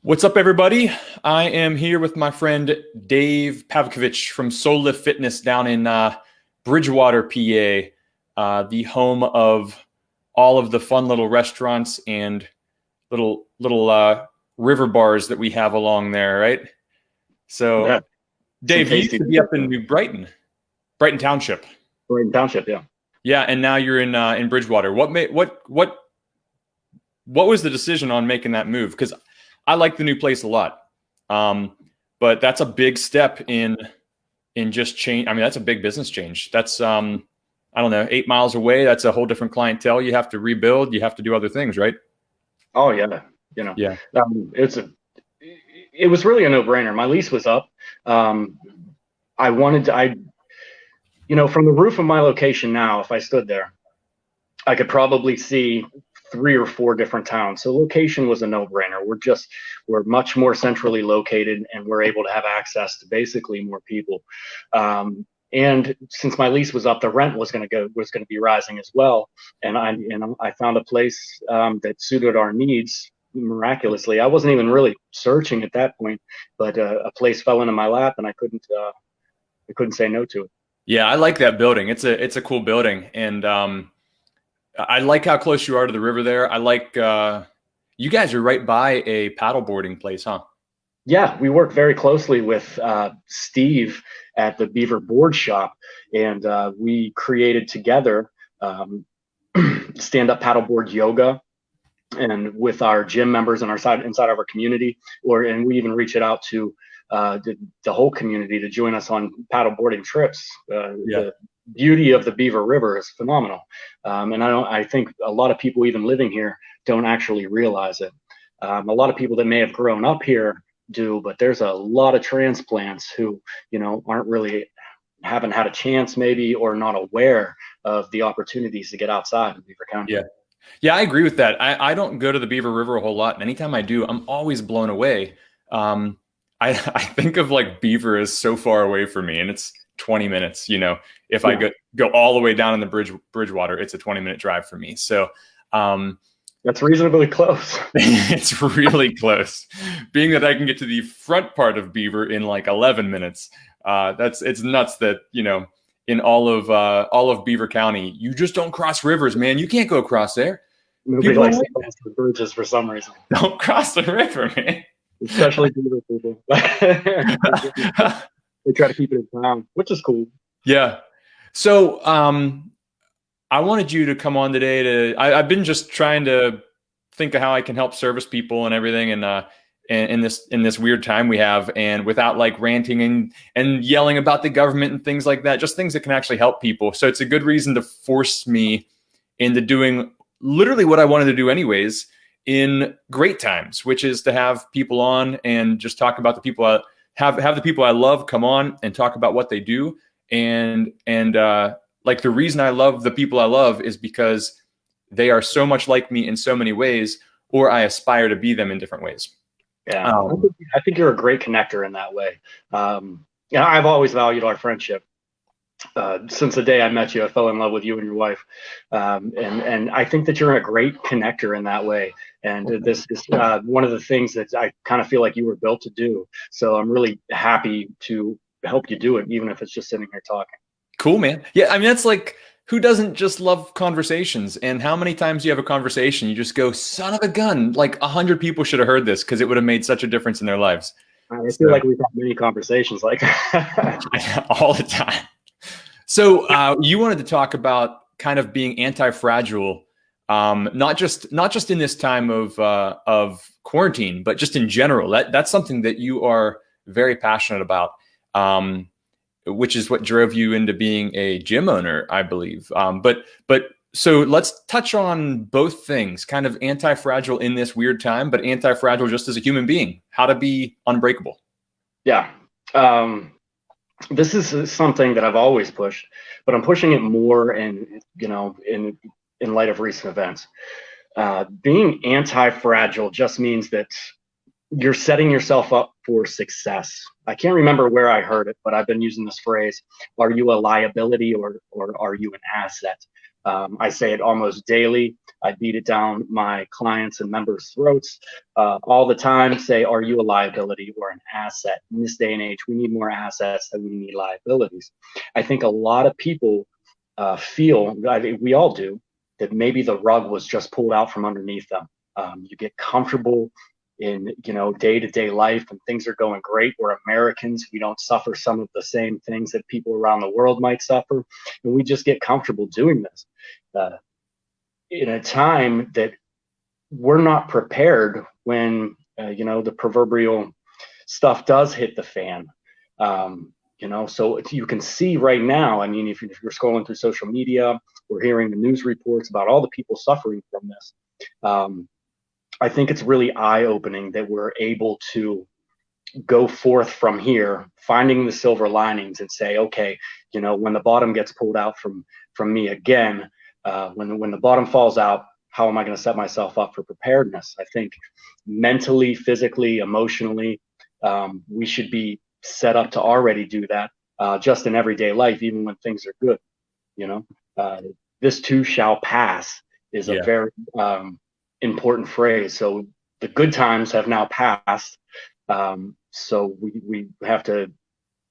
What's up, everybody? I am here with my friend Dave Pavkovich from Soulift Fitness down in Bridgewater, PA, the home of all of the fun little restaurants and little river bars that we have along there, right? So, Yeah, some Dave, you used tasty to be up in New Brighton, Brighton Township. Brighton Township. Yeah. Yeah, and now you're in Bridgewater. What was the decision on making that move? Because I like the new place a lot, but that's a big step in just change. I mean, that's a big business change. That's I don't know, 8 miles away. That's a whole different clientele. You have to rebuild. You have to do other things, right? Oh yeah. You know, Yeah. it was really a no-brainer. My lease was up. I wanted to, from the roof of my location now, if I stood there, I could probably see 3 or 4 different towns. So location was a no-brainer. We're much more centrally located, and we're able to have access to basically more people. And since my lease was up, the rent was going to be rising as well. And I found a place that suited our needs miraculously. I wasn't even really searching at that point, but a place fell into my lap, and I couldn't say no to it. Yeah, I like that building. It's a cool building, and I like how close you are to the river there. I like you guys are right by a paddleboarding place, huh? Yeah, we work very closely with Steve at the Beaver Board Shop, and we created together stand-up paddleboard yoga, and with our gym members and inside of our community, and we even reach it out to the whole community to join us on paddleboarding trips. Yeah. The beauty of the Beaver River is phenomenal, and I think a lot of people even living here don't actually realize it. A lot of people that may have grown up here do, but there's a lot of transplants who haven't had a chance maybe, or not aware of the opportunities to get outside in Beaver County. Yeah, I agree with that. I don't go to the Beaver River a whole lot, and anytime I do, I'm always blown away. I think of like Beaver as so far away from me, and it's 20 minutes. If I go all the way down in the Bridgewater, it's a 20-minute drive for me. So that's reasonably close. It's really close. Being that I can get to the front part of Beaver in like 11 minutes, it's nuts that in all of Beaver County, you just don't cross rivers, man. You can't go across there. Nobody likes to cross the bridges for some reason. Don't cross the river, man. Especially Beaver people. They try to keep it in town, which is cool. Yeah. So I wanted you to come on today I've been just trying to think of how I can help service people and everything, and in this weird time we have, and without like ranting and yelling about the government and things like that, just things that can actually help people. So it's a good reason to force me into doing literally what I wanted to do anyways in great times, which is to have people on and just talk about the people have the people I love come on and talk about what they do. And like the reason I love the people I love is because they are so much like me in so many ways, or I aspire to be them in different ways. Yeah, I think you're a great connector in that way. I've always valued our friendship. Since the day I met you, I fell in love with you and your wife. And I think that you're a great connector in that way. And this is one of the things that I kind of feel like you were built to do. So I'm really happy to help you do it, even if it's just sitting here talking. Cool, man. Yeah, I mean, that's like, who doesn't just love conversations? And how many times do you have a conversation, you just go, son of a gun, like 100 people should have heard this because it would have made such a difference in their lives. I feel like we've had many conversations like all the time. So you wanted to talk about kind of being anti-fragile, not just in this time of quarantine, but just in general. That's something that you are very passionate about, which is what drove you into being a gym owner, I believe. But so let's touch on both things, kind of anti-fragile in this weird time, but anti-fragile just as a human being, how to be unbreakable. Yeah. This is something that I've always pushed, but I'm pushing it more in light of recent events. Being anti-fragile just means that you're setting yourself up for success. I can't remember where I heard it, but I've been using this phrase: "Are you a liability or are you an asset?" I say it almost daily. I beat it down my clients and members' throats all the time. Say, "Are you a liability or an asset?" In this day and age, we need more assets than we need liabilities. I think a lot of people feel, I think we all do, that maybe the rug was just pulled out from underneath them. You get comfortable in, day-to-day life and things are going great. We're Americans. We don't suffer some of the same things that people around the world might suffer. And we just get comfortable doing this in a time that we're not prepared when, the proverbial stuff does hit the fan. So you can see right now, I mean, if you're scrolling through social media, we're hearing the news reports about all the people suffering from this. I think it's really eye-opening that we're able to go forth from here, finding the silver linings and say, okay, when the bottom gets pulled out from me again, when the bottom falls out, how am I going to set myself up for preparedness? I think mentally, physically, emotionally, we should be set up to already do that just in everyday life, even when things are good. This too shall pass is a very important phrase. So the good times have now passed. So we have to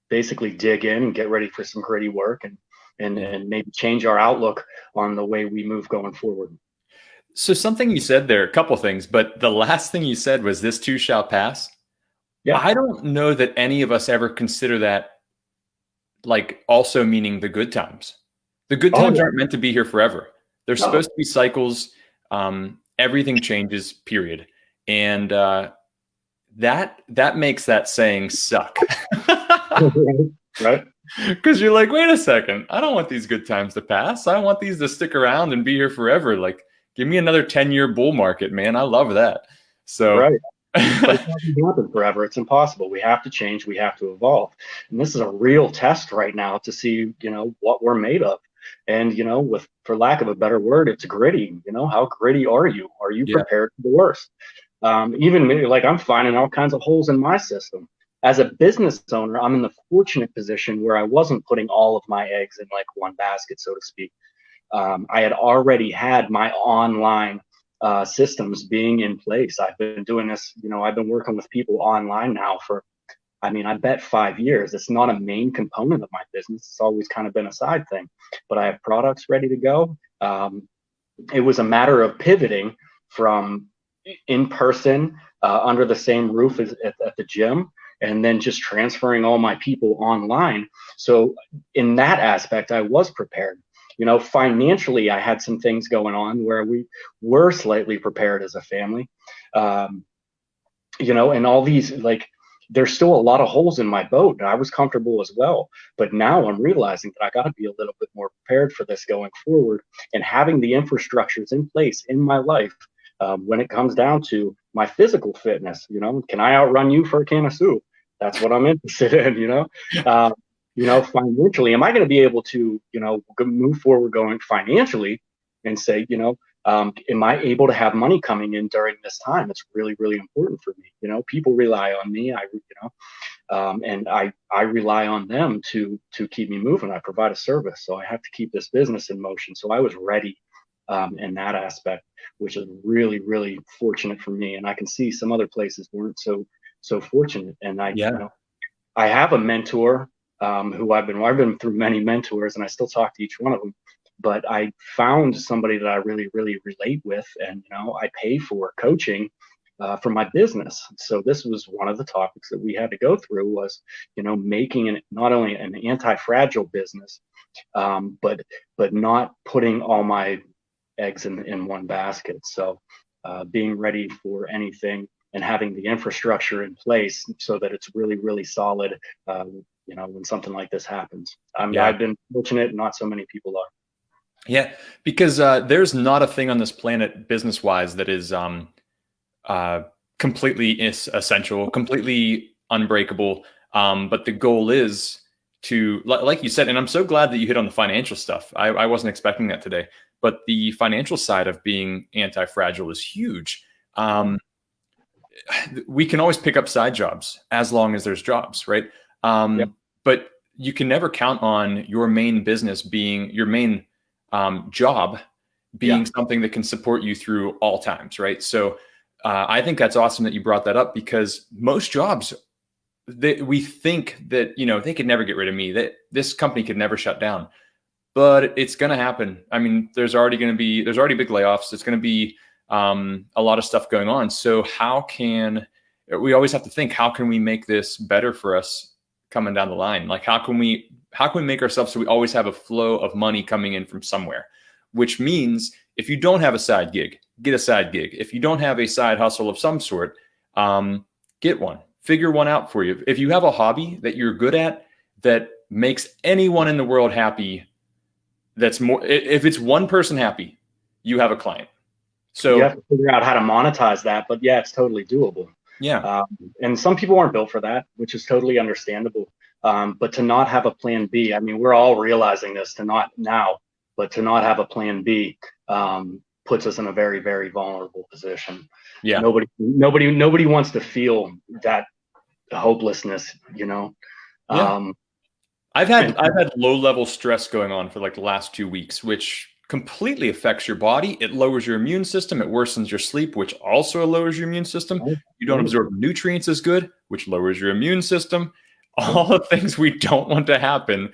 basically dig in and get ready for some gritty work and maybe change our outlook on the way we move going forward. So something you said there, a couple things, but the last thing you said was "this too shall pass." Yeah. I don't know that any of us ever consider that like also meaning the good times. The good times aren't meant to be here forever. There's supposed to be cycles. Everything changes, period. And that makes that saying suck. Right. Because you're like, wait a second, I don't want these good times to pass. I want these to stick around and be here forever. Like, give me another 10-year bull market, man. I love that. So right. But it doesn't happen forever. It's impossible. We have to change. We have to evolve. And this is a real test right now to see, what we're made of. And, for lack of a better word, it's gritty. How gritty are you? Are you prepared for the worst? Even me, like I'm finding all kinds of holes in my system. As a business owner, I'm in the fortunate position where I wasn't putting all of my eggs in like one basket, so to speak. I had already had my online systems being in place. I've been doing this, I've been working with people online now for, I bet 5 years. It's not a main component of my business. It's always kind of been a side thing, but I have products ready to go. It was a matter of pivoting from in person under the same roof as at the gym, and then just transferring all my people online. So in that aspect, I was prepared. Financially, I had some things going on where we were slightly prepared as a family. And all these, like, there's still a lot of holes in my boat, and I was comfortable as well. But now I'm realizing that I got to be a little bit more prepared for this going forward, and having the infrastructures in place in my life when it comes down to my physical fitness. Can I outrun you for a can of soup? That's what I'm interested in. Financially, am I going to be able to, move forward going financially and say, am I able to have money coming in during this time? It's really, really important for me. People rely on me. And I rely on them to keep me moving. I provide a service, so I have to keep this business in motion. So I was ready in that aspect, which is really, really fortunate for me. And I can see some other places weren't so fortunate. And I have a mentor who I've been through many mentors, and I still talk to each one of them. But I found somebody that I really, really relate with, and I pay for coaching for my business. So this was one of the topics that we had to go through was, making not only an anti-fragile business, but not putting all my eggs in one basket. So being ready for anything and having the infrastructure in place so that it's really, really solid, when something like this happens. I've been fortunate, not so many people are. Yeah, because there's not a thing on this planet business-wise that is completely essential, completely unbreakable. But the goal is to, like you said, and I'm so glad that you hit on the financial stuff. I wasn't expecting that today, but the financial side of being anti-fragile is huge. we can always pick up side jobs as long as there's jobs, right? Yep. But you can never count on your main business being your main job being something that can support you through all times, right? So I think that's awesome that you brought that up, because most jobs, we think that, they could never get rid of me, that this company could never shut down, but it's going to happen. I mean, there's already big layoffs. It's going to be a lot of stuff going on. So we always have to think, how can we make this better for us coming down the line? Like, how can we make ourselves so we always have a flow of money coming in from somewhere? Which means if you don't have a side gig, get a side gig. If you don't have a side hustle of some sort, get one. Figure one out for you. If you have a hobby that you're good at that makes anyone in the world happy, if it's one person happy, you have a client. So you have to figure out how to monetize that, but yeah, it's totally doable. Yeah. And some people aren't built for that, which is totally understandable. But to not have a plan B, I mean, we're all realizing this, but to not have a plan B puts us in a very, very vulnerable position. Yeah. Nobody wants to feel that hopelessness, Yeah. I've had low level stress going on for like the last 2 weeks, which completely affects your body. It lowers your immune system. It worsens your sleep, which also lowers your immune system. You don't absorb nutrients as good, which lowers your immune system. All the things we don't want to happen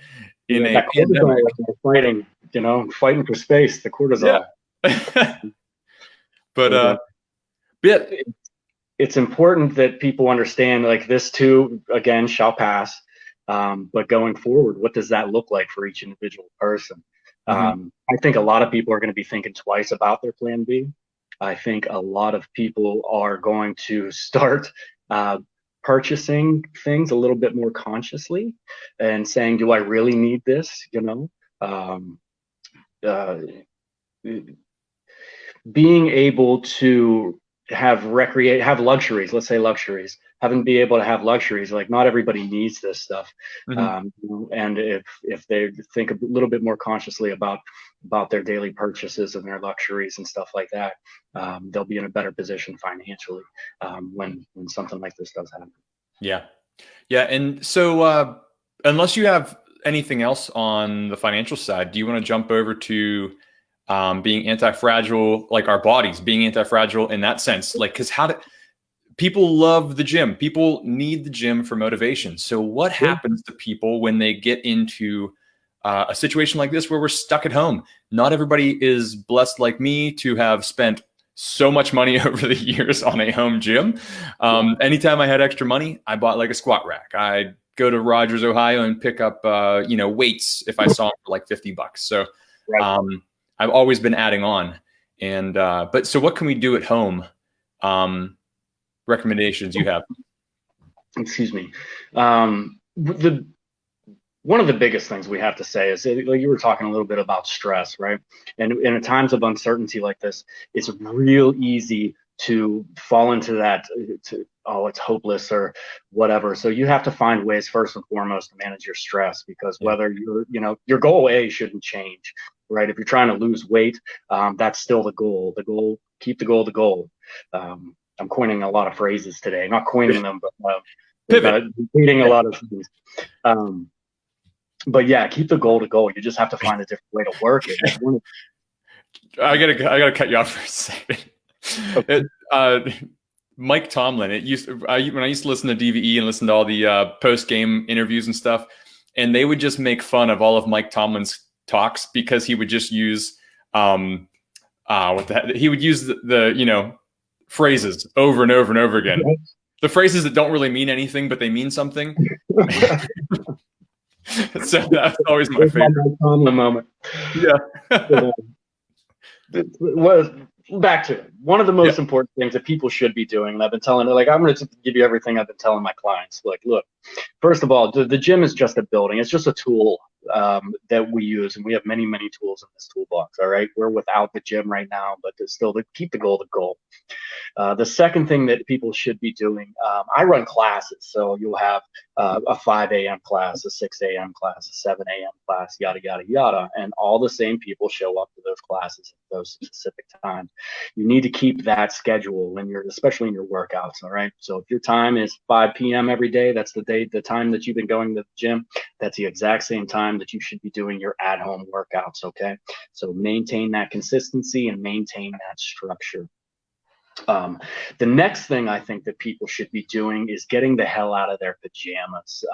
in a pandemic. Fighting for space, the cortisol. Yeah. But it's important that people understand, like, this too, again, shall pass. But going forward, what does that look like for each individual person? I think a lot of people are going to be thinking twice about their plan B. I think a lot of people are going to start purchasing things a little bit more consciously and saying, do I really need this? Being able to have luxuries, let's say luxuries, be able to have luxuries, like, not everybody needs this stuff. And if they think a little bit more consciously about their daily purchases and their luxuries and stuff like that, they'll be in a better position financially when something like this does happen. Yeah. And so unless you have anything else on the financial side, do you want to jump over to being anti-fragile, like our bodies being anti-fragile in that sense? Like, because people love the gym. People need the gym for motivation. So what happens to people when they get into a situation like this where we're stuck at home? Not everybody is blessed like me to have spent so much money over the years on a home gym. Anytime I had extra money, I bought like a squat rack. I'd go to Rogers, Ohio and pick up, weights if I saw them for like $50. So I've always been adding on. And, but so what can we do at home? Recommendations you have? Excuse me. One of the biggest things we have to say is, like you were talking a little bit about stress, right? And in times of uncertainty like this, it's real easy to fall into that, it's hopeless or whatever. So you have to find ways, first and foremost, to manage your stress, because whether your goal shouldn't change, right? If you're trying to lose weight, that's still the goal. Keep the goal. I'm coining a lot of phrases today, not coining them, but repeating a lot of things. But yeah, keep the goal to goal. You just have to find a different way to work it. I gotta cut you off for a second. Okay. Mike Tomlin. When I used to listen to DVE and listen to all the post game interviews and stuff, and they would just make fun of all of Mike Tomlin's talks because he would just use he would use the phrases over and over and over again. The phrases that don't really mean anything, but they mean something. So that's always my favorite moment. Yeah. Back to it. One of the most important things that people should be doing, and I've been telling, I'm going to give you everything I've been telling my clients. Like, look, first of all, the gym is just a building. It's just a tool. that we use, and we have many, many tools in this toolbox. All right. We're without the gym right now, but to still to keep the goal. The second thing that people should be doing, I run classes. So you'll have a 5 a.m. class, a 6 a.m. class, a 7 a.m. class, yada, yada, yada. And all the same people show up to those classes at those specific times. You need to keep that schedule when especially in your workouts. All right. So if your time is 5 p.m. every day, that's the time that you've been going to the gym. That's the exact same time that you should be doing your at-home workouts. Okay. So maintain that consistency and maintain that structure. The next thing I think that people should be doing is getting the hell out of their pajamas.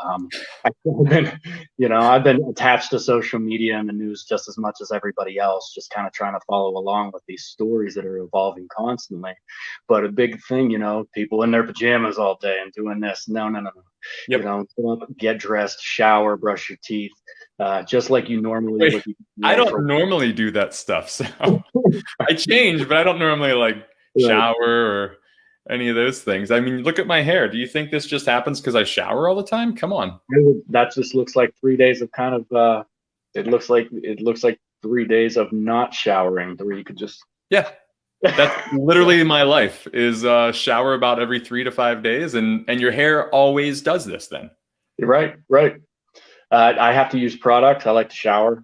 I've been attached to social media and the news just as much as everybody else, just kind of trying to follow along with these stories that are evolving constantly. But a big thing, people in their pajamas all day and doing this. No. Yep. Get dressed, shower, brush your teeth, just like you normally would. I don't normally do that stuff. So I change, but I don't normally shower or any of those things. I mean, look at my hair. Do you think this just happens because I shower all the time? Come on. That just looks like 3 days of kind of it looks like 3 days of not showering where you could just that's literally my life is shower about every 3 to 5 days, and your hair always does this then. You're right. I have to use product. I like to shower.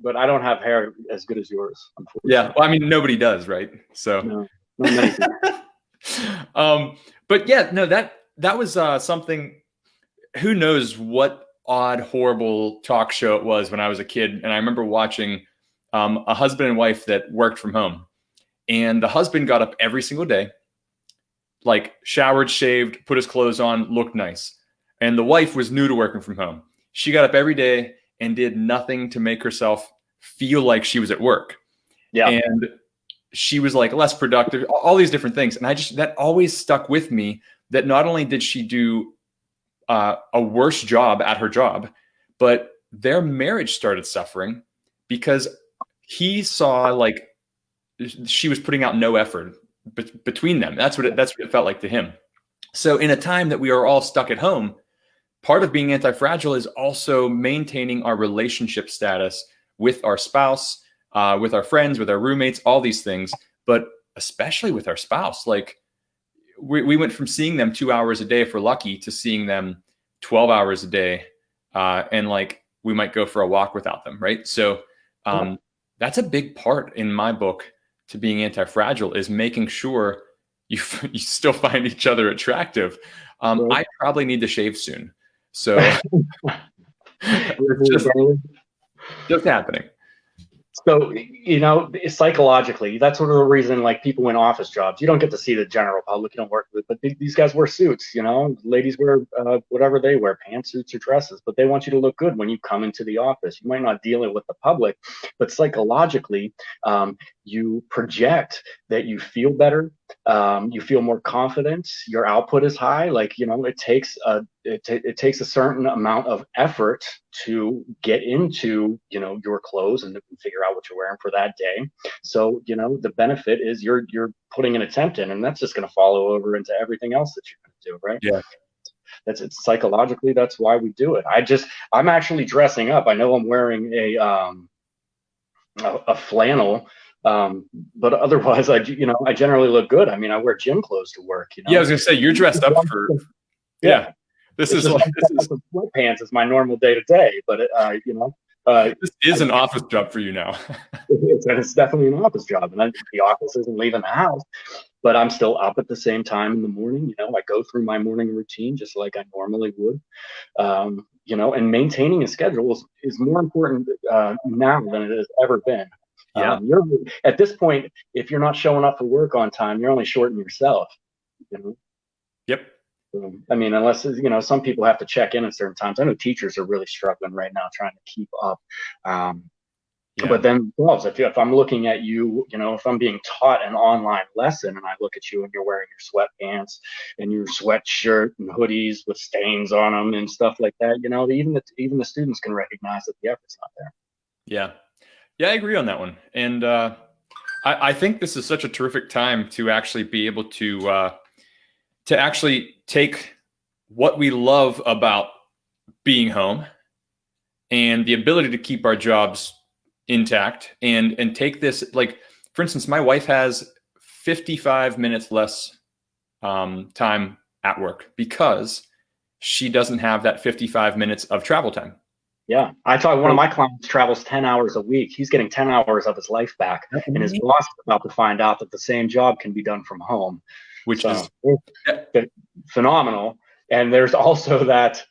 But I don't have hair as good as yours, unfortunately. Yeah, well, I mean, nobody does, right? So, no, but yeah, no, that was something. Who knows what odd, horrible talk show it was when I was a kid, and I remember watching a husband and wife that worked from home, and the husband got up every single day, showered, shaved, put his clothes on, looked nice, and the wife was new to working from home. She got up every day and did nothing to make herself feel like she was at work. Yeah. And she was less productive, all these different things. And that always stuck with me, that not only did she do a worse job at her job, but their marriage started suffering because he saw she was putting out no effort between them. That's what it felt like to him. So in a time that we are all stuck at home, part of being anti-fragile is also maintaining our relationship status with our spouse, with our friends, with our roommates, all these things, but especially with our spouse. We went from seeing them 2 hours a day if we're lucky to seeing them 12 hours a day. And we might go for a walk without them. Right. So that's a big part in my book to being anti-fragile, is making sure you still find each other attractive. I probably need to shave soon. So it's just happening. So, psychologically, that's sort of the reason, people in office jobs, you don't get to see the general public, you don't work with, but these guys wear suits, ladies wear whatever they wear, pantsuits or dresses, but they want you to look good when you come into the office. You might not deal it with the public, but psychologically, you project that you feel better, you feel more confident, your output is high. It takes a certain amount of effort to get into, your clothes and to figure out what you're wearing for that day. So, the benefit is you're putting an attempt in, and that's just going to follow over into everything else that you're going to do, right? Yeah. It's psychologically, that's why we do it. I'm actually dressing up. I know I'm wearing a flannel, but otherwise I generally look good. I mean, I wear gym clothes to work, Yeah, I was gonna say, you're dressed up for, This is sweatpants is my normal day to day, but this is an office job for you now. It's definitely an office job, and the office isn't leaving the house, but I'm still up at the same time in the morning. I go through my morning routine just like I normally would. And maintaining a schedule is more important now than it has ever been. Yeah. At this point, if you're not showing up for work on time, you're only shorting yourself. Yep. I mean, unless, some people have to check in at certain times. I know teachers are really struggling right now trying to keep up. But then if I'm looking at you, if I'm being taught an online lesson and I look at you and you're wearing your sweatpants and your sweatshirt and hoodies with stains on them and stuff like that, even the students can recognize that the effort's not there. Yeah. Yeah, I agree on that one. And I think this is such a terrific time to actually be able to actually take what we love about being home and the ability to keep our jobs intact and take this, like, for instance, my wife has 55 minutes less time at work because she doesn't have that 55 minutes of travel time. Yeah. I talk, one of my clients travels 10 hours a week. He's getting 10 hours of his life back. And his boss is about to find out that the same job can be done from home. Which is phenomenal. And there's also that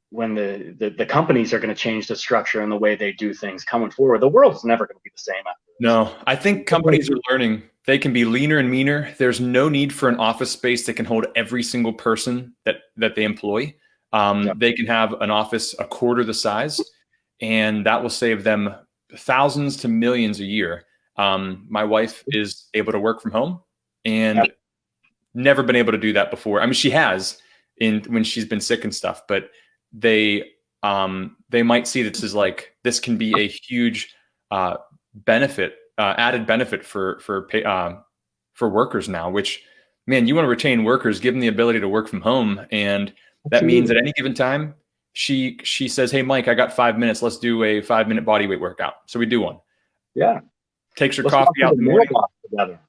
when the companies are going to change the structure and the way they do things coming forward, the world's never going to be the same after this. No, I think companies are learning they can be leaner and meaner. There's no need for an office space that can hold every single person that they employ. They can have an office a quarter the size, and that will save them thousands to millions a year. My wife is able to work from home and never been able to do that before. I mean, she has when she's been sick and stuff, but they might see this can be a huge benefit, added benefit for workers now, which, man, you want to retain workers, give them the ability to work from home. And that means at any given time, she says, "Hey, Mike, I got 5 minutes. Let's do a 5-minute body weight workout." So we do one. Yeah. Takes her coffee out in the morning. Together.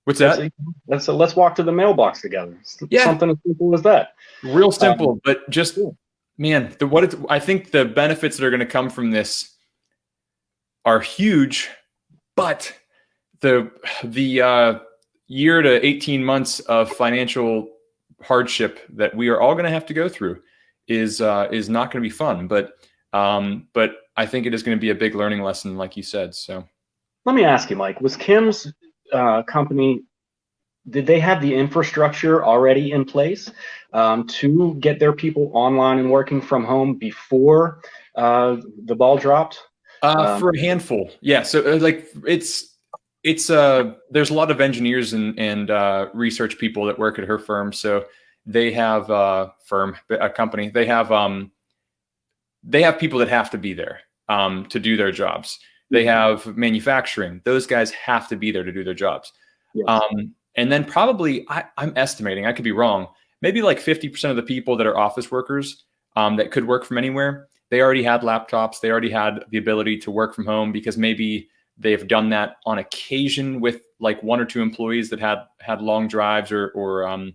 What's that? Let's walk to the mailbox together. Something as simple as that. Real simple, but just, man, I think the benefits that are going to come from this are huge, but the year to 18 months of financial hardship that we are all going to have to go through is not going to be fun. But I think it is going to be a big learning lesson, like you said. So let me ask you, Mike, was Kim's company, did they have the infrastructure already in place to get their people online and working from home before the ball dropped? For a handful, yeah. So there's a lot of engineers and research people that work at her firm. So they have a company. They have people that have to be there to do their jobs. They have manufacturing. Those guys have to be there to do their jobs. Yes. And then probably, I'm estimating, I could be wrong, maybe like 50% of the people that are office workers that could work from anywhere, they already had laptops. They already had the ability to work from home because maybe they've done that on occasion with like 1 or 2 employees that had long drives or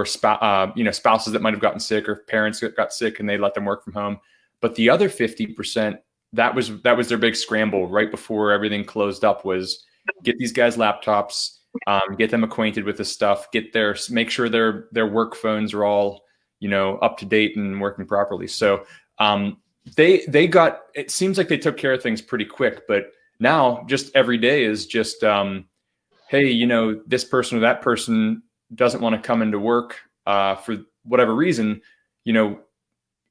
spouses that might have gotten sick or parents that got sick and they let them work from home. But the other 50%, that was their big scramble right before everything closed up, was get these guys laptops, get them acquainted with this stuff, make sure their work phones are all, up to date and working properly. So it seems like they took care of things pretty quick, but now just every day is just, hey, this person or that person doesn't want to come into work for whatever reason.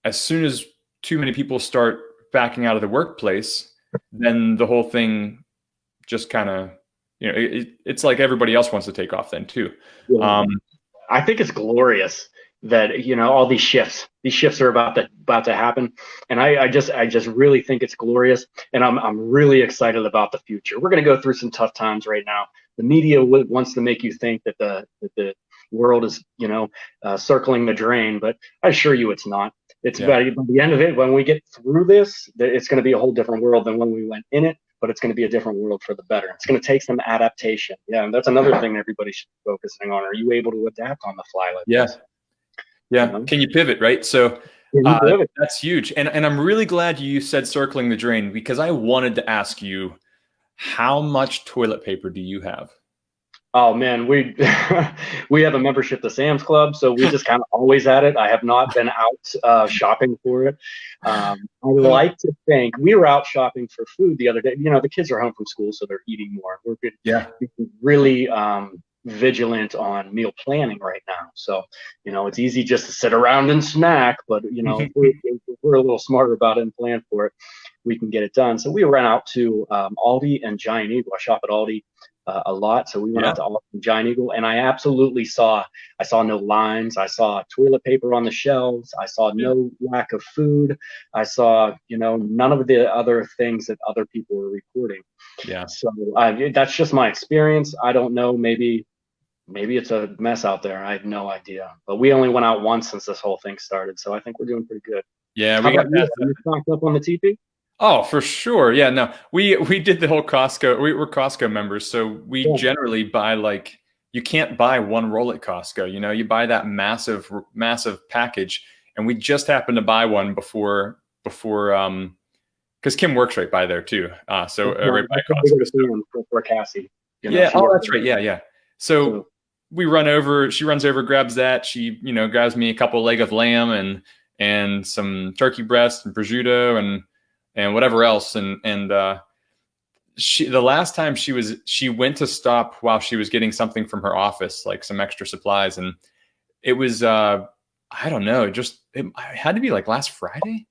As soon as too many people start backing out of the workplace, then the whole thing just kind of, it's like everybody else wants to take off then too. Yeah. I think it's glorious that, all these shifts are about to happen. And I just really think it's glorious. And I'm really excited about the future. We're going to go through some tough times right now. The media wants to make you think that the world is, circling the drain, but I assure you it's not. It's by the end of it, when we get through this, it's going to be a whole different world than when we went in it, but it's going to be a different world for the better. It's going to take some adaptation. Yeah. And that's another thing that everybody should be focusing on. Are you able to adapt on the fly like this? Yeah. Can you pivot, right? So that's huge. And I'm really glad you said circling the drain, because I wanted to ask you, how much toilet paper do you have? Oh man, we have a membership to Sam's Club, so we just kind of always at it. I have not been out shopping for it. I like to think we were out shopping for food the other day. The kids are home from school, so they're eating more. We're really vigilant on meal planning right now. So it's easy just to sit around and snack, but if we're a little smarter about it and plan for it, we can get it done. So we ran out to Aldi and Giant Eagle. I shop at Aldi a lot, so we went out to Aldi and Giant Eagle, and I absolutely saw no lines. I saw toilet paper on the shelves. I saw no lack of food. I saw none of the other things that other people were reporting. So that's just my experience. I don't know, maybe maybe it's a mess out there. I have no idea. But we only went out once since this whole thing started, so I think we're doing pretty good. Yeah, How we got about you? past Are you stocked up on the TP? Oh, for sure. Yeah, no. We did the whole Costco. We're Costco members, so we Yeah. generally buy like you can't buy one roll at Costco. You know, you buy that massive package, and we just happened to buy one before because Kim works right by there too. So That's my, right by that's a bigger Costco. So fan for Cassie. You know, yeah. she Oh, works that's right. there. Yeah, yeah. So So we run over. She runs over, grabs that. She grabs me a couple leg of lamb and some turkey breast and prosciutto and whatever else and the last time she went to stop while she was getting something from her office, like some extra supplies, and it was I don't know, it had to be like last Friday,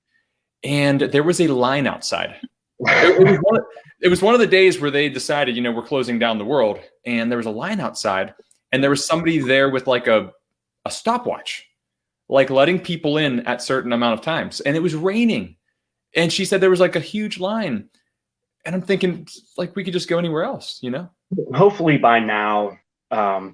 and there was a line outside. It was one of the days where they decided, we're closing down the world, and there was a line outside, and there was somebody there with like a stopwatch, like letting people in at certain amount of times, and it was raining, and she said there was like a huge line. And I'm thinking, like, we could just go anywhere else, hopefully by now,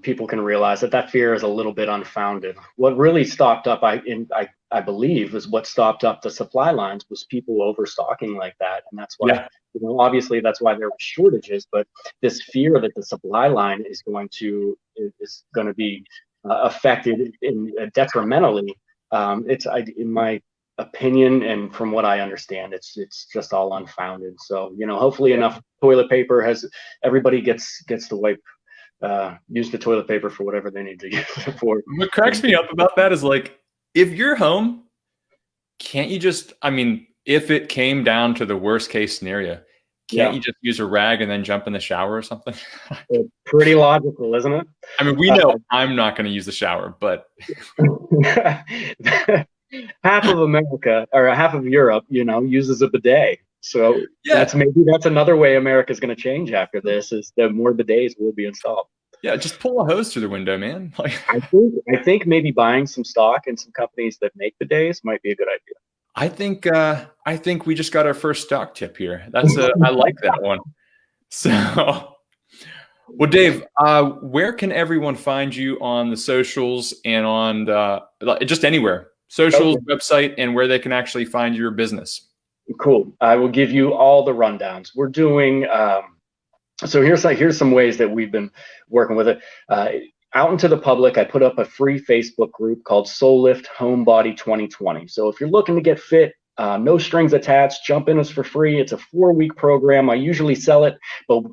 people can realize that fear is a little bit unfounded. What really stopped up, I believe, is what stopped up the supply lines was people overstocking like that, and that's why, Yeah. obviously that's why there were shortages. But this fear that the supply line is going to be affected detrimentally, in my opinion and from what I understand, it's just all unfounded. So hopefully enough toilet paper has everybody gets to wipe use the toilet paper for whatever they need to use it for. What cracks me up about that is like, if you're home, can't you just, I mean, if it came down to the worst case scenario, can't Yeah, you just use a rag and then jump in the shower or something? it's pretty logical, isn't it? I mean, we know I'm not going to use the shower, but Half of America or half of Europe, uses a bidet. So yeah, that's another way America's going to change after this, is that more bidets will be installed. yeah, just pull a hose through the window, man. Like, I think maybe buying some stock in some companies that make bidets might be a good idea. I think we just got our first stock tip here. I like that one. So, well, Dave, where can everyone find you on the socials and on just anywhere, socials, Okay. website, and where they can actually find your business? Cool. I will give you all the rundowns. We're doing so here's some ways that we've been working with it. Out into the public, I put up a free Facebook group called Soulift Homebody 2020. So if you're looking to get fit, no strings attached, jump in us for free. It's a 4-week program. I usually sell it, but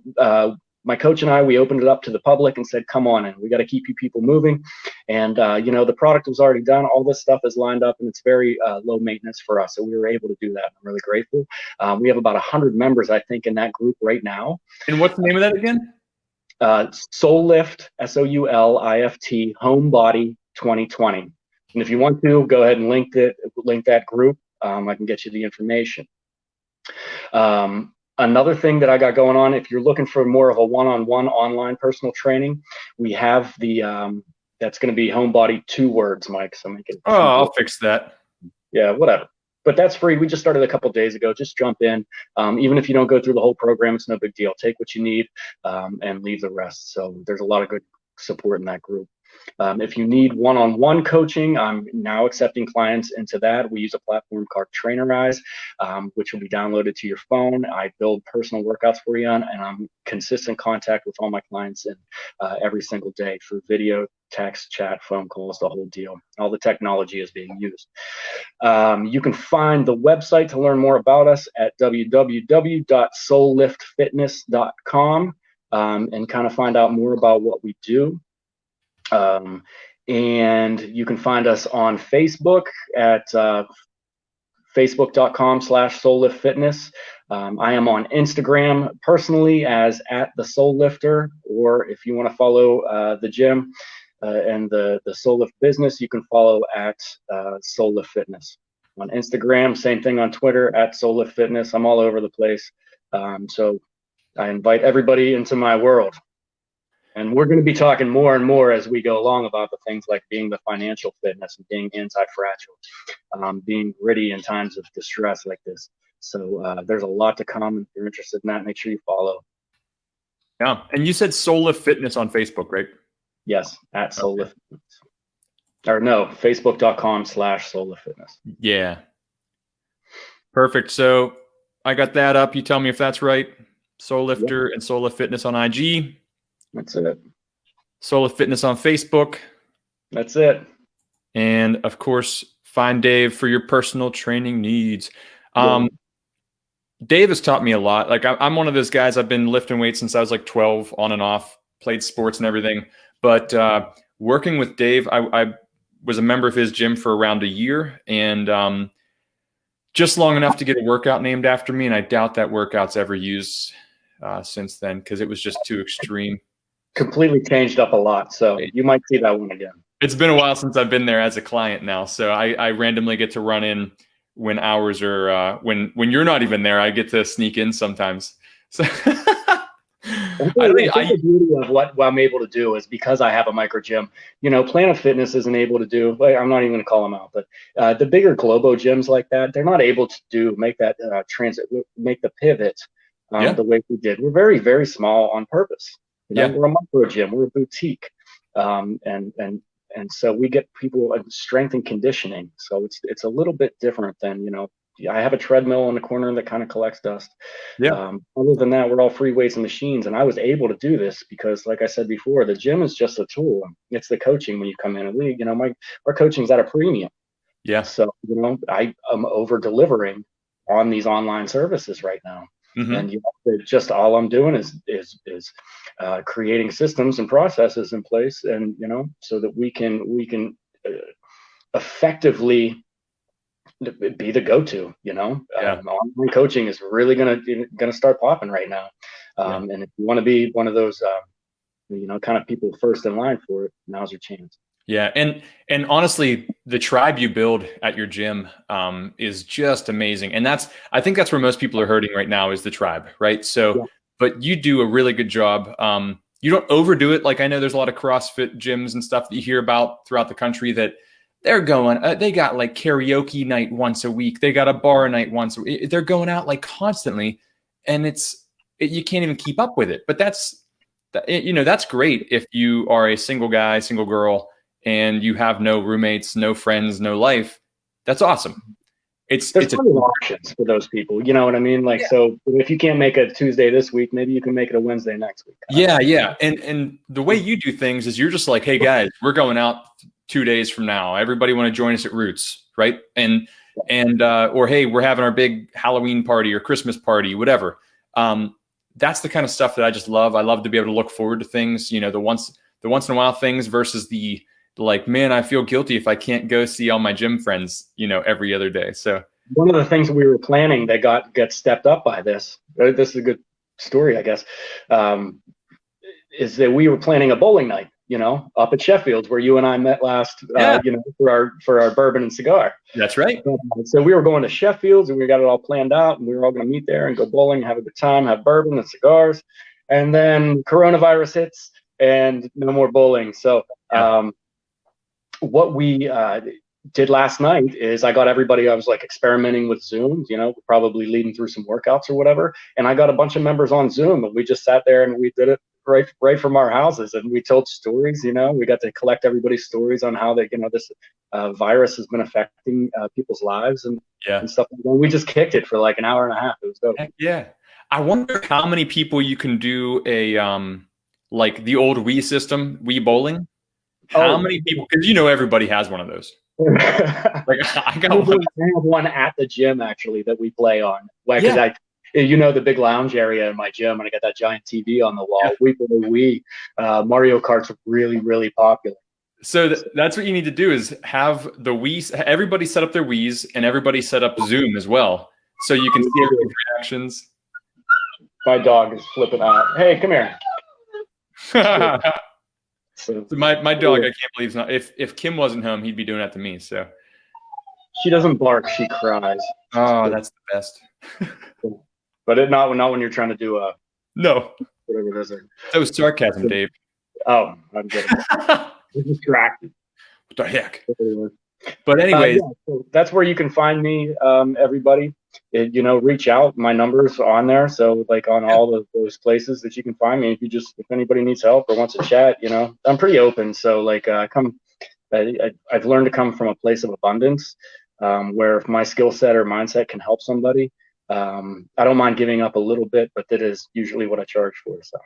my coach and we opened it up to the public and said, come on in. We got to keep you people moving. And, the product was already done. All this stuff is lined up, and it's very low maintenance for us. So we were able to do that. I'm really grateful. We have about 100 members, I think, in that group right now. And what's the name of that again? Soulift, Soulift, Homebody 2020. And if you want to, go ahead and link that group. I can get you the information. Another thing that I got going on, if you're looking for more of a one-on-one online personal training, we have that's going to be Homebody 2 words, Mike. So make it. Oh, I'll fix that. Yeah, whatever. But that's free. We just started a couple days ago. Just jump in. Even if you don't go through the whole program, it's no big deal. Take what you need and leave the rest. So there's a lot of good support in that group. If you need one-on-one coaching, I'm now accepting clients into that. We use a platform called Trainerize, which will be downloaded to your phone. I build personal workouts for you, and I'm consistent contact with all my clients every single day through video, text, chat, phone calls, the whole deal. All the technology is being used. You can find the website to learn more about us at www.souliftfitness.com and kind of find out more about what we do. And you can find us on Facebook at facebook.com/souliftfitness. I am on Instagram personally as @theSoulLifter, or if you want to follow the gym and the Soulift business, you can follow at Soulift Fitness. On Instagram, same thing on Twitter @Soulift Fitness. I'm all over the place. So I invite everybody into my world. And we're going to be talking more and more as we go along about the things like being the financial fitness and being anti-fragile, being gritty in times of distress like this. So there's a lot to come. If you're interested in that, make sure you follow. Yeah. And you said Soulift Fitness on Facebook, right? Yes, at Soulift Fitness. Or no, facebook.com/Soulift Fitness. Yeah. Perfect. So I got that up. You tell me if that's right. Soulifter and Soulift Fitness on IG. That's it. Soulift Fitness on Facebook. That's it. And of course, find Dave for your personal training needs. Dave has taught me a lot. Like I'm one of those guys. I've been lifting weights since I was like 12, on and off, played sports and everything. But working with Dave, I was a member of his gym for around a year, and just long enough to get a workout named after me. And I doubt that workout's ever used since then, because it was just too extreme. Completely changed up a lot. So you might see that one again. It's been a while since I've been there as a client now. So I randomly get to run in when hours are when you're not even there. I get to sneak in sometimes. So the beauty of what I'm able to do is because I have a micro gym. Planet Fitness isn't able to do. I'm not even going to call them out, but the bigger Globo gyms like that, they're not able to make that make the pivot the way we did. We're very, very small on purpose. We're a micro gym. We're a boutique, and so we get people strength and conditioning. So it's a little bit different than I have a treadmill in the corner that kind of collects dust. Other than that, we're all free weights and machines. And I was able to do this because, like I said before, the gym is just a tool. It's the coaching when you come in and league. Our coaching's at a premium. Yeah. So I am over delivering on these online services right now. Mm-hmm. And just all I'm doing is creating systems and processes in place, and so that we can effectively be the go-to. Online coaching is really gonna start popping right now, and if you want to be one of those kind of people first in line for it, now's your chance. Yeah, and honestly, the tribe you build at your gym is just amazing, and I think that's where most people are hurting right now, is the tribe, right? So, but you do a really good job. You don't overdo it. Like I know there's a lot of CrossFit gyms and stuff that you hear about throughout the country that they're going. They got like karaoke night once a week. They got a bar night once a week. They're going out like constantly, and you can't even keep up with it. But that's great if you are a single guy, single girl, and you have no roommates, no friends, no life. That's awesome. There's plenty of options for those people. You know what I mean? Like, so if you can't make a Tuesday this week, maybe you can make it a Wednesday next week. Yeah. And the way you do things is you're just like, hey guys, we're going out 2 days from now. Everybody want to join us at Roots, right? And or hey, we're having our big Halloween party or Christmas party, whatever. That's the kind of stuff that I just love. I love to be able to look forward to things, the once in a while things versus the like, man, I feel guilty if I can't go see all my gym friends, every other day. So one of the things we were planning that got stepped up by this is a good story, I guess, is that we were planning a bowling night, up at Sheffield's where you and I met last, for our bourbon and cigar. That's right. So we were going to Sheffield's and we got it all planned out, and we were all going to meet there and go bowling, have a good time, have bourbon and cigars. And then coronavirus hits and no more bowling. So, what we did last night is I got everybody, I was like experimenting with Zoom, probably leading through some workouts or whatever. And I got a bunch of members on Zoom, and we just sat there and we did it right from our houses. And we told stories, we got to collect everybody's stories on how this virus has been affecting people's lives and stuff. And we just kicked it for like an hour and a half. It was dope. Yeah. I wonder how many people you can do a, like the old Wii system, Wii bowling. How many people? Because everybody has one of those. Like I got one. I have one at the gym actually that we play on. Because the big lounge area in my gym, and I got that giant TV on the wall. We play Wii. Mario Kart's really, really popular. So that's what you need to do is have the Wii. Everybody set up their Wiis, and everybody set up Zoom as well, so you can see everybody's reactions. My dog is flipping out. Hey, come here. So my dog, I can't believe it's not. If Kim wasn't home, he'd be doing that to me. So she doesn't bark; she cries. Oh, that's the best. But not when you're trying to do no whatever it is. That was sarcasm, Dave. Oh, I'm getting distracted. What the heck? But anyways, Yeah, so that's where you can find me, everybody. Reach out. My number's on there, so like on all of those places that you can find me. If anybody needs help or wants to chat, I'm pretty open. So like, I've learned to come from a place of abundance, where if my skill set or mindset can help somebody, I don't mind giving up a little bit, but that is usually what I charge for. So,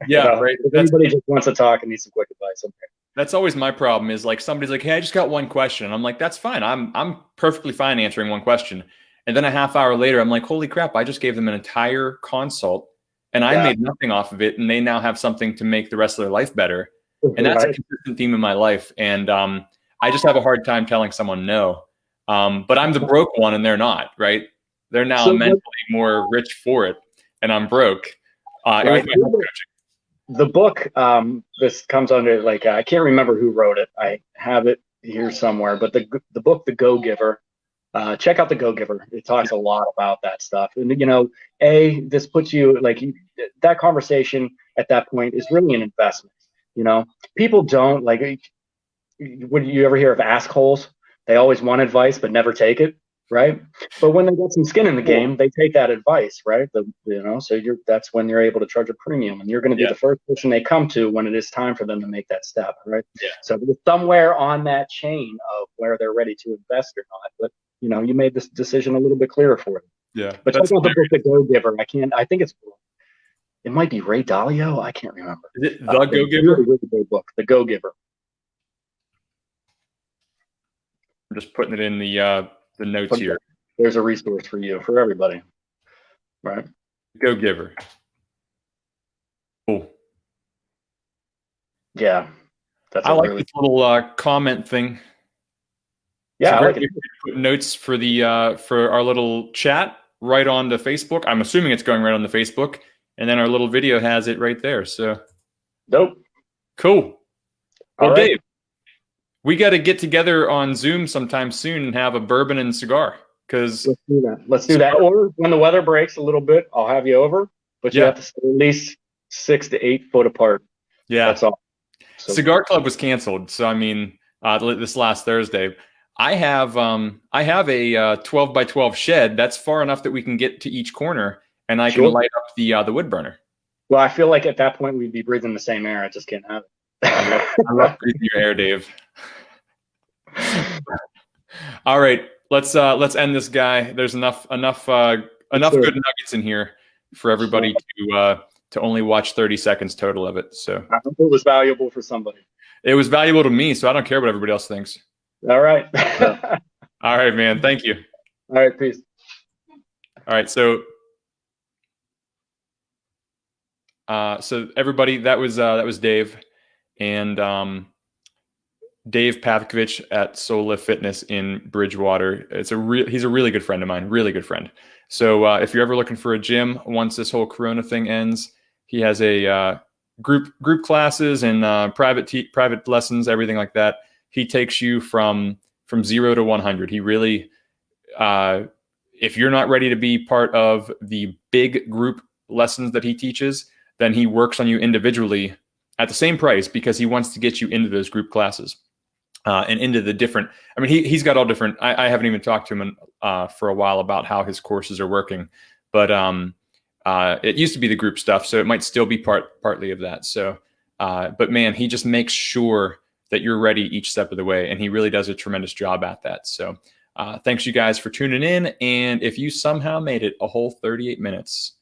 yeah, right. if anybody just wants to talk and needs some quick advice, okay. That's always my problem is like somebody's like, hey, I just got one question. And I'm like, that's fine. I'm perfectly fine answering one question. And then a half hour later, I'm like, holy crap, I just gave them an entire consult and I made nothing off of it. And they now have something to make the rest of their life better. And that's a consistent theme in my life. And I just have a hard time telling someone no. But I'm the broke one and they're not, right? They're now mentally more rich for it. And I'm broke. Right. The book, this comes under like, I can't remember who wrote it. I have it here somewhere, but the book, The Go-Giver, check out The Go-Giver. It talks a lot about that stuff. And, this puts you like that conversation at that point is really an investment. People don't like, would you ever hear of assholes? They always want advice, but never take it. Right. But when they get some skin in the game, they take that advice. Right. So that's when you're able to charge a premium, and you're going to be the first person they come to when it is time for them to make that step. Right. Yeah. So somewhere on that chain of where they're ready to invest or not. But, you made this decision a little bit clearer for them. Yeah. But check out the book, The Go-Giver. I think it might be Ray Dalio. I can't remember. Is it The Go-Giver? Really, really great book, The Go-Giver. I'm just putting it in the notes here. There's a resource for you, for everybody. Right. Go-Giver. Cool. Yeah. I like this little comment thing. Yeah, I like it. Put notes for for our little chat right on the Facebook. I'm assuming it's going right on the Facebook, and then our little video has it right there. So dope. Cool. Well, right. Dave, we got to get together on Zoom sometime soon and have a bourbon and cigar. Because let's do that. Or when the weather breaks a little bit, I'll have you over. But you have to stay at least 6 to 8 foot apart. Yeah, that's all. So, Cigar Club was canceled, so I mean, this last Thursday. I have a 12 by 12 shed that's far enough that we can get to each corner, and I can light up the wood burner. Well, I feel like at that point we'd be breathing the same air. I just can't have it. I love breathing your air, Dave. All right, let's end this guy. There's enough good nuggets in here for everybody to only watch 30 seconds total of it. So I hope it was valuable for somebody. It was valuable to me, so I don't care what everybody else thinks. All right. All right, man. Thank you. All right, peace. All right, so everybody, that was Dave, and Dave Pavkovich at Soulift Fitness in Bridgewater. He's a really good friend of mine, really good friend. So if you're ever looking for a gym once this whole Corona thing ends, he has a group classes and private lessons, everything like that. He takes you from 0 to 100. He really, if you're not ready to be part of the big group lessons that he teaches, then he works on you individually at the same price because he wants to get you into those group classes and into the different. I mean, he's got all different. I haven't even talked to him for a while about how his courses are working, but it used to be the group stuff, so it might still be partly of that. So, but man, he just makes sure that you're ready each step of the way. And he really does a tremendous job at that. So thanks you guys for tuning in. And if you somehow made it a whole 38 minutes,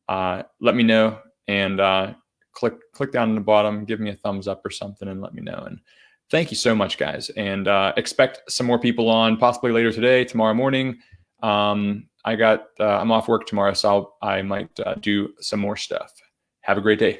let me know and click down in the bottom, give me a thumbs up or something and let me know. And thank you so much, guys. And expect some more people on possibly later today, tomorrow morning. I'm off work tomorrow, so I might do some more stuff. Have a great day.